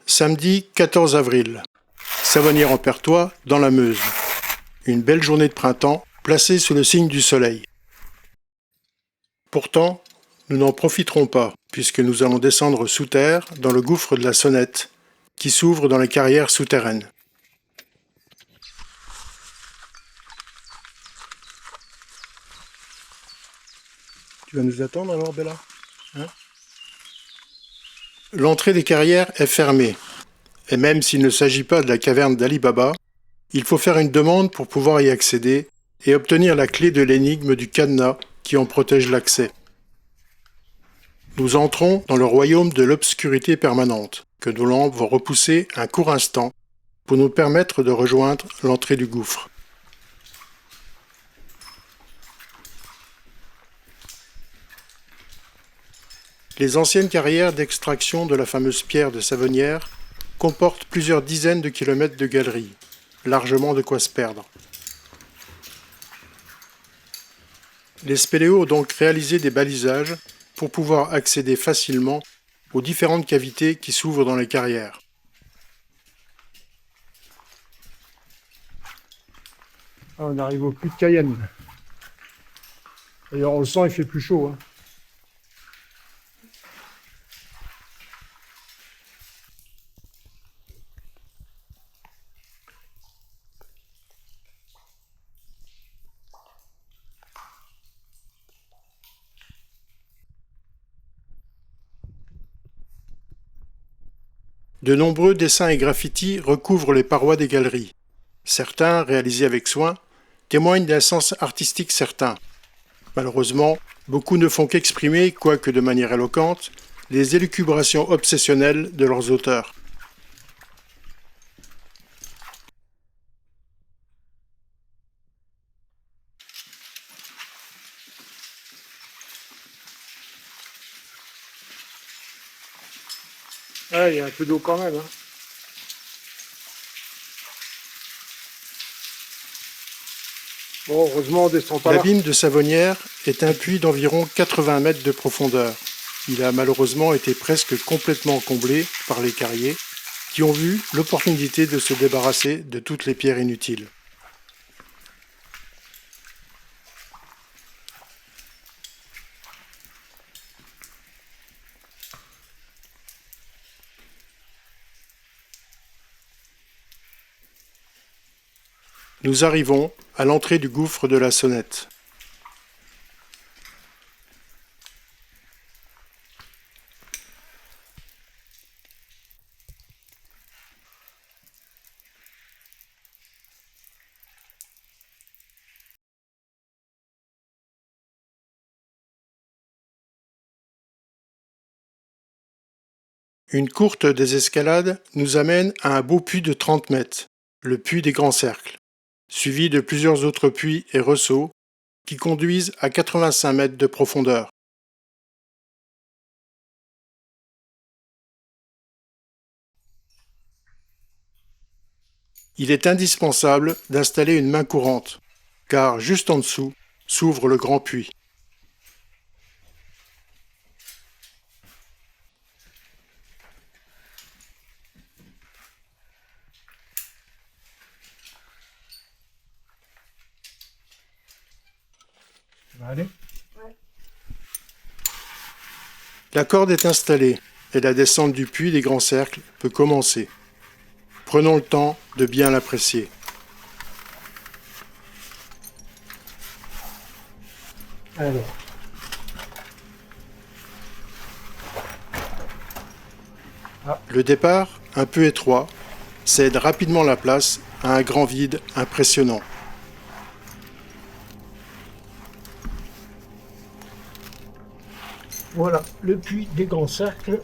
Samedi 14 avril. Savonnières-en-Perthois, dans la Meuse. Une belle journée de printemps, placée sous le signe du soleil. Pourtant, nous n'en profiterons pas, puisque nous allons descendre sous terre, dans le gouffre de la Sonnette, qui s'ouvre dans les carrières souterraines. Tu vas nous attendre alors, Bella, hein? L'entrée des carrières est fermée. Et même s'il ne s'agit pas de la caverne d'Ali Baba, il faut faire une demande pour pouvoir y accéder et obtenir la clé de l'énigme du cadenas qui en protège l'accès. Nous entrons dans le royaume de l'obscurité permanente, que nos lampes vont repousser un court instant pour nous permettre de rejoindre l'entrée du gouffre. Les anciennes carrières d'extraction de la fameuse pierre de Savonnières comportent plusieurs dizaines de kilomètres de galeries, largement de quoi se perdre. Les spéléos ont donc réalisé des balisages pour pouvoir accéder facilement aux différentes cavités qui s'ouvrent dans les carrières. Ah, on arrive au puits de Cayenne. D'ailleurs, on le sent, il fait plus chaud. Hein. De nombreux dessins et graffitis recouvrent les parois des galeries. Certains, réalisés avec soin, témoignent d'un sens artistique certain. Malheureusement, beaucoup ne font qu'exprimer, quoique de manière éloquente, les élucubrations obsessionnelles de leurs auteurs. Ouais, il y a un peu d'eau quand même. Hein. Bon, heureusement, on descend pas là. L'abîme de Savonnières est un puits d'environ 80 mètres de profondeur. Il a malheureusement été presque complètement comblé par les carriers, qui ont vu l'opportunité de se débarrasser de toutes les pierres inutiles. Nous arrivons à l'entrée du gouffre de la Sonnette. Une courte désescalade nous amène à un beau puits de 30 mètres, le puits des Grands Cercles, suivi de plusieurs autres puits et ressauts qui conduisent à 85 mètres de profondeur. Il est indispensable d'installer une main courante, car juste en dessous s'ouvre le grand puits. Allez. La corde est installée et la descente du puits des Grands Cercles peut commencer. Prenons le temps de bien l'apprécier. Alors. Le départ, un peu étroit, cède rapidement la place à un grand vide impressionnant. Voilà, le puits des Grands Cercles.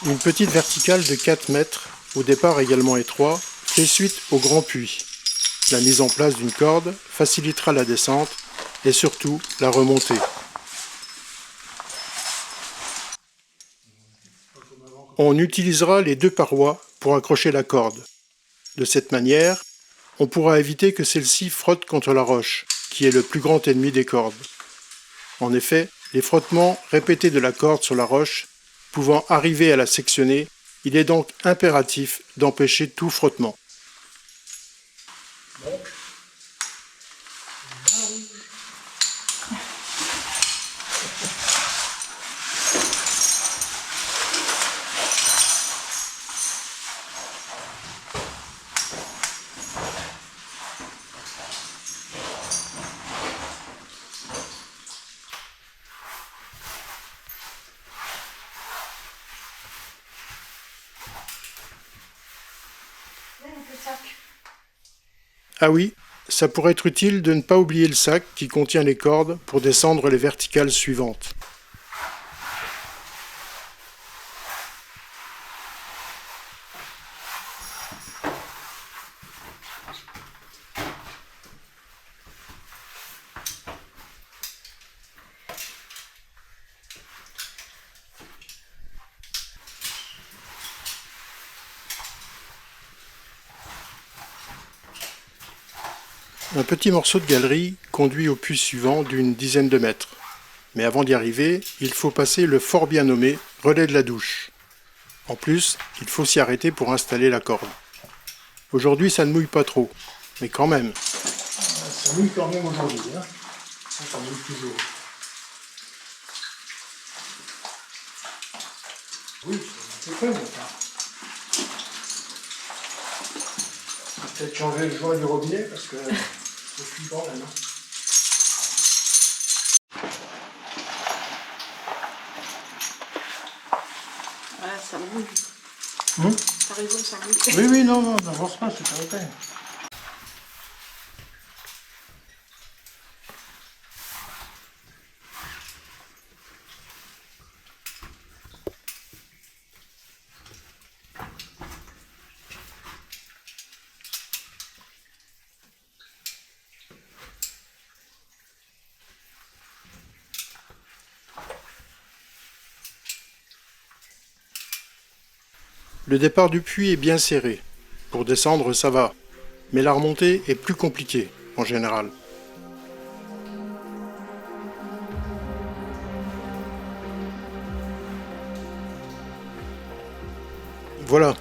Une petite verticale de 4 mètres, au départ également étroit, fait suite au grand puits. La mise en place d'une corde facilitera la descente et surtout la remontée. On utilisera les 2 parois pour accrocher la corde. De cette manière, on pourra éviter que celle-ci frotte contre la roche, qui est le plus grand ennemi des cordes. En effet, les frottements répétés de la corde sur la roche pouvant arriver à la sectionner, il est donc impératif d'empêcher tout frottement. Ah oui, ça pourrait être utile de ne pas oublier le sac qui contient les cordes pour descendre les verticales suivantes. Un petit morceau de galerie conduit au puits suivant d'une dizaine de mètres. Mais avant d'y arriver, il faut passer le fort bien nommé relais de la douche. En plus, il faut s'y arrêter pour installer la corde. Aujourd'hui, ça ne mouille pas trop, mais quand même. Ça mouille quand même aujourd'hui, hein. Ça mouille toujours. Oui, c'est fait, mon temps. Peut-être changer le joint du robinet parce que c'est flippant maintenant. Voilà, ça mouille. T'as raison, ça mouille. Oui, non, n'avance pas, c'est pas la peine. Le départ du puits est bien serré. Pour descendre, ça va. Mais la remontée est plus compliquée, en général. Voilà,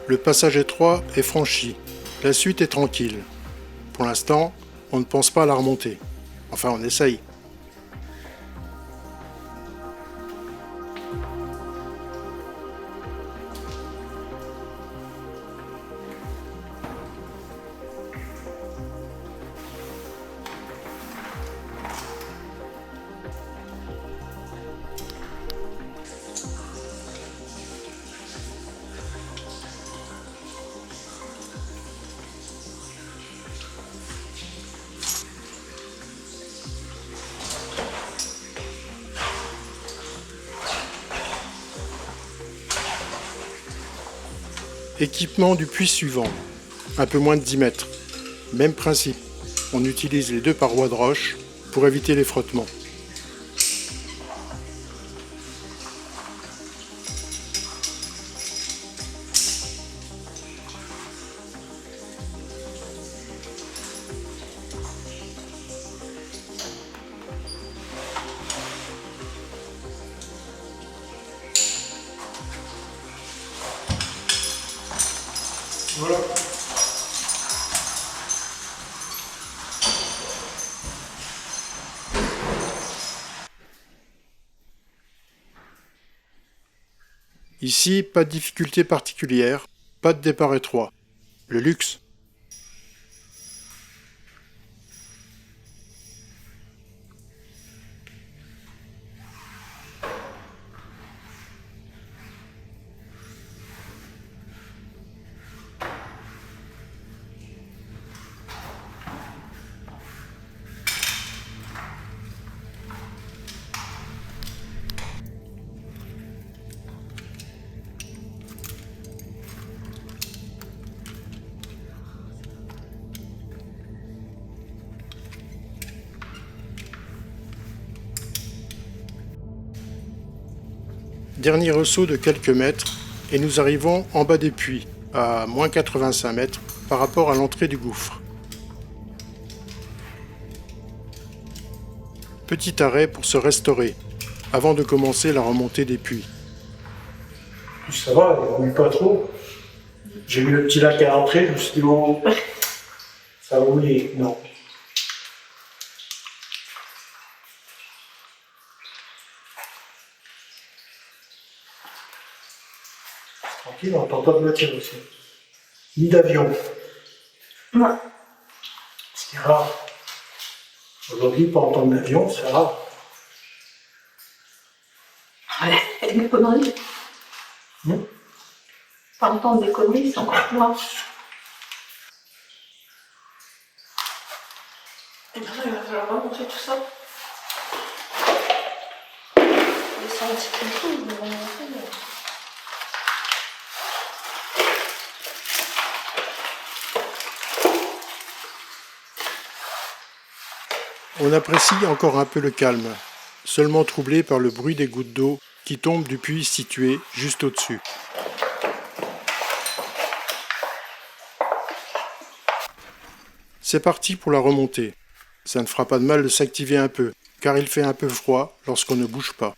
le passage étroit est franchi. La suite est tranquille. Pour l'instant, on ne pense pas à la remontée. Enfin, on essaye. Équipement du puits suivant. Un peu moins de 10 mètres. Même principe. On utilise les 2 parois de roche pour éviter les frottements. Voilà. Ici, pas de difficulté particulière, pas de départ étroit. Le luxe. Dernier ressaut de quelques mètres et nous arrivons en bas des puits, à moins 85 mètres par rapport à l'entrée du gouffre. Petit arrêt pour se restaurer, avant de commencer la remontée des puits. Ça va, il ne mouille pas trop. J'ai vu le petit lac à l'entrée, je me suis dit, bon, ça va mouiller. Non. Tranquille, on n'entend pas de voiture aussi. Ni d'avion. Ouais. Ce qui est rare. Aujourd'hui, pas entendre d'avion, c'est rare. Ouais, des conneries. Pas entendre des conneries, c'est encore plus rare. Et maintenant, il va falloir remonter tout ça. Descendre un petit peu tout, il va remonter. On apprécie encore un peu le calme, seulement troublé par le bruit des gouttes d'eau qui tombent du puits situé juste au-dessus. C'est parti pour la remontée. Ça ne fera pas de mal de s'activer un peu, car il fait un peu froid lorsqu'on ne bouge pas.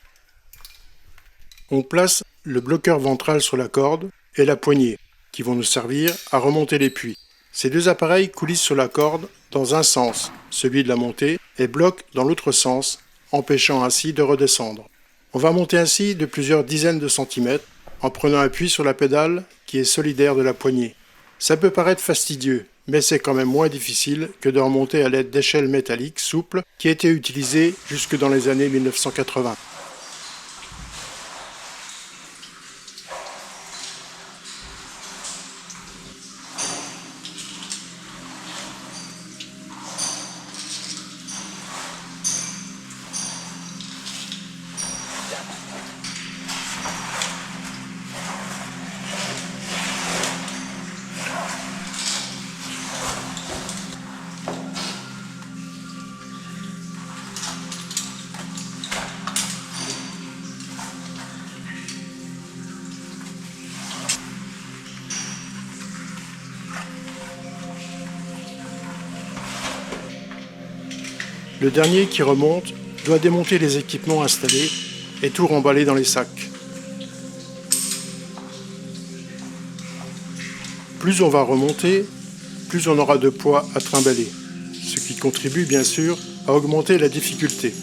On place le bloqueur ventral sur la corde et la poignée, qui vont nous servir à remonter les puits. Ces deux appareils coulissent sur la corde dans un sens, celui de la montée, et bloquent dans l'autre sens, empêchant ainsi de redescendre. On va monter ainsi de plusieurs dizaines de centimètres en prenant appui sur la pédale qui est solidaire de la poignée. Ça peut paraître fastidieux, mais c'est quand même moins difficile que de remonter à l'aide d'échelles métalliques souples qui étaient utilisées jusque dans les années 1980. Le dernier qui remonte doit démonter les équipements installés et tout remballer dans les sacs. Plus on va remonter, plus on aura de poids à trimballer, ce qui contribue bien sûr à augmenter la difficulté.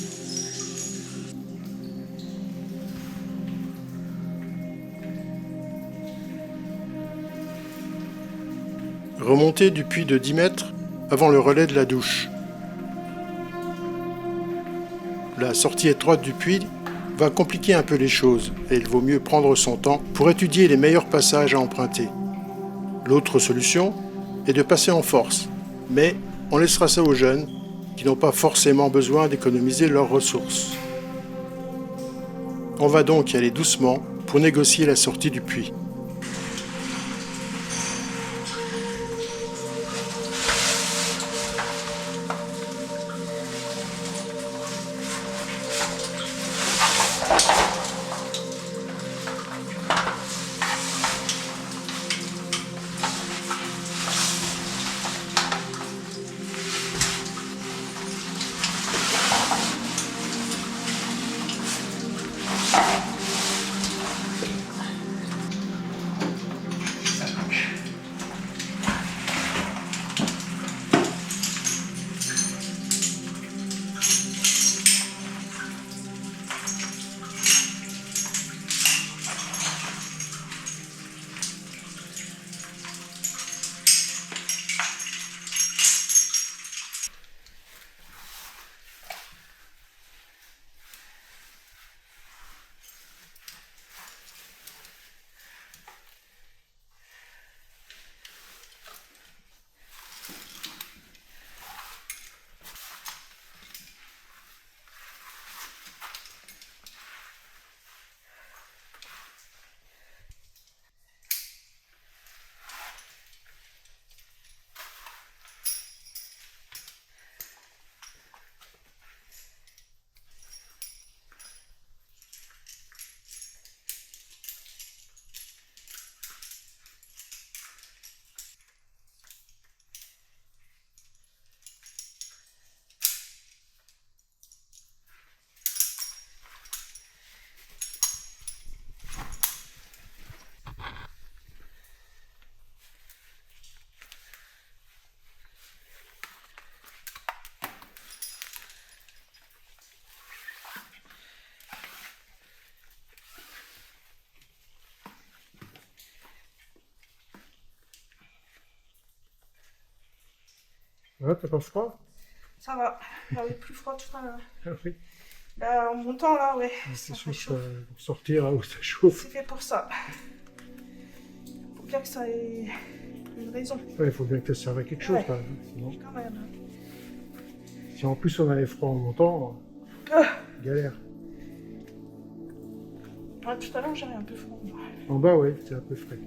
Remonter du puits de 10 mètres avant le relais de la douche. La sortie étroite du puits va compliquer un peu les choses et il vaut mieux prendre son temps pour étudier les meilleurs passages à emprunter. L'autre solution est de passer en force, mais on laissera ça aux jeunes qui n'ont pas forcément besoin d'économiser leurs ressources. On va donc y aller doucement pour négocier la sortie du puits. Ouais, t'as pas froid? Ça va. J'avais plus froid tout à l'heure. Ah oui. Là, en montant, là, ouais. C'est Ça sûr réchauffe. pour sortir où ça chauffe. C'est fait pour ça. Faut bien que ça ait une raison. Ouais, il faut bien que ça serve à quelque chose, Ouais. quand même. Sinon, Quand même. si en plus on avait froid en montant, Ah. galère. Ouais, tout à l'heure, j'avais un peu froid. Moi. En bas, ouais, c'est un peu frais.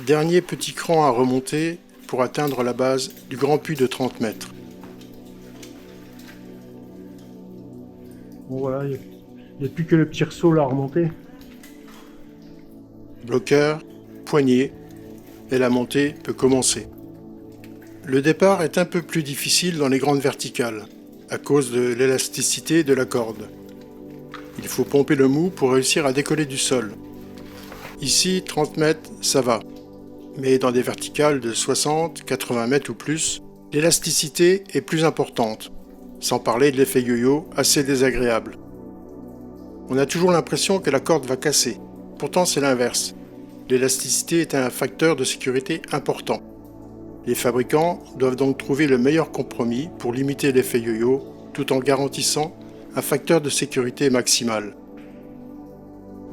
Dernier petit cran à remonter pour atteindre la base du grand puits de 30 mètres. Bon voilà, il n'y a plus que le petit ressaut là à remonter. Bloqueur, poignée, et la montée peut commencer. Le départ est un peu plus difficile dans les grandes verticales, à cause de l'élasticité de la corde. Il faut pomper le mou pour réussir à décoller du sol. Ici, 30 mètres, ça va. Mais dans des verticales de 60, 80 mètres ou plus, l'élasticité est plus importante, sans parler de l'effet yo-yo assez désagréable. On a toujours l'impression que la corde va casser. Pourtant, c'est l'inverse. L'élasticité est un facteur de sécurité important. Les fabricants doivent donc trouver le meilleur compromis pour limiter l'effet yo-yo tout en garantissant un facteur de sécurité maximal.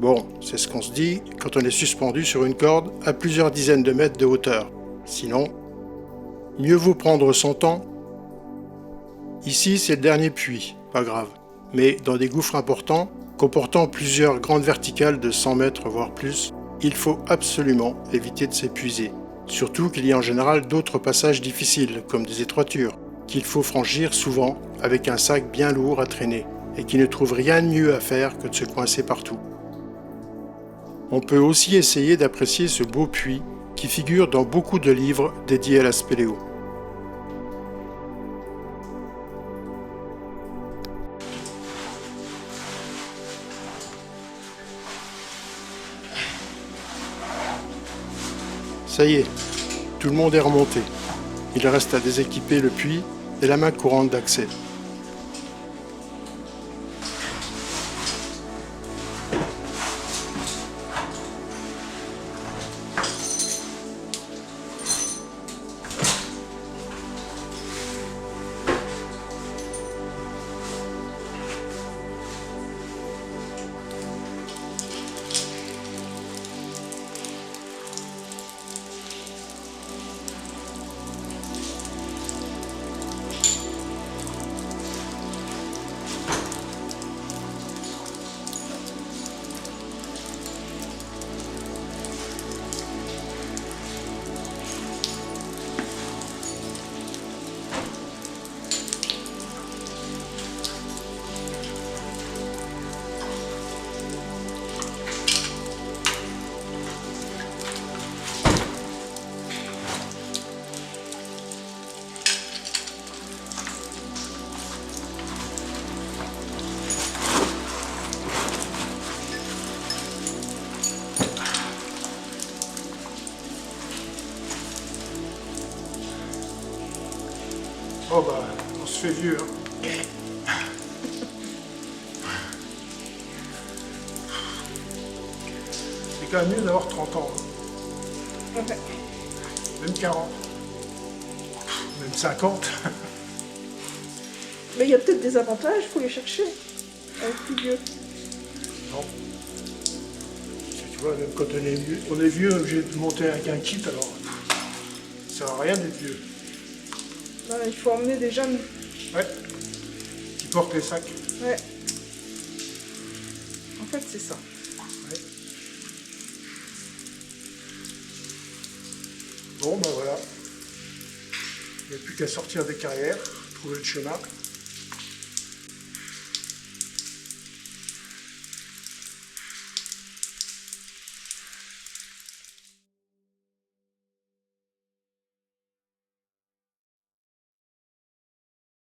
Bon, c'est ce qu'on se dit quand on est suspendu sur une corde à plusieurs dizaines de mètres de hauteur. Sinon, mieux vaut prendre son temps. Ici, c'est le dernier puits, pas grave. Mais dans des gouffres importants, comportant plusieurs grandes verticales de 100 mètres voire plus, il faut absolument éviter de s'épuiser. Surtout qu'il y a en général d'autres passages difficiles, comme des étroitures, qu'il faut franchir souvent avec un sac bien lourd à traîner, et qui ne trouve rien de mieux à faire que de se coincer partout. On peut aussi essayer d'apprécier ce beau puits qui figure dans beaucoup de livres dédiés à la spéléo. Ça y est, tout le monde est remonté. Il reste à déséquiper le puits et la main courante d'accès. Oh bah, on se fait vieux, hein. C'est quand même mieux d'avoir 30 ans, hein. Ouais. Même 40, même 50. Mais il y a peut-être des avantages, il faut les chercher. Avec plus vieux. Non. Tu vois, même quand on est vieux, obligé de monter avec un kit, alors ça sert à rien d'être vieux. Voilà, il faut emmener des jeunes. Ouais. Qui portent les sacs. Ouais. En fait, c'est ça. Ouais. Bon, ben voilà. Il n'y a plus qu'à sortir des carrières, trouver le chemin.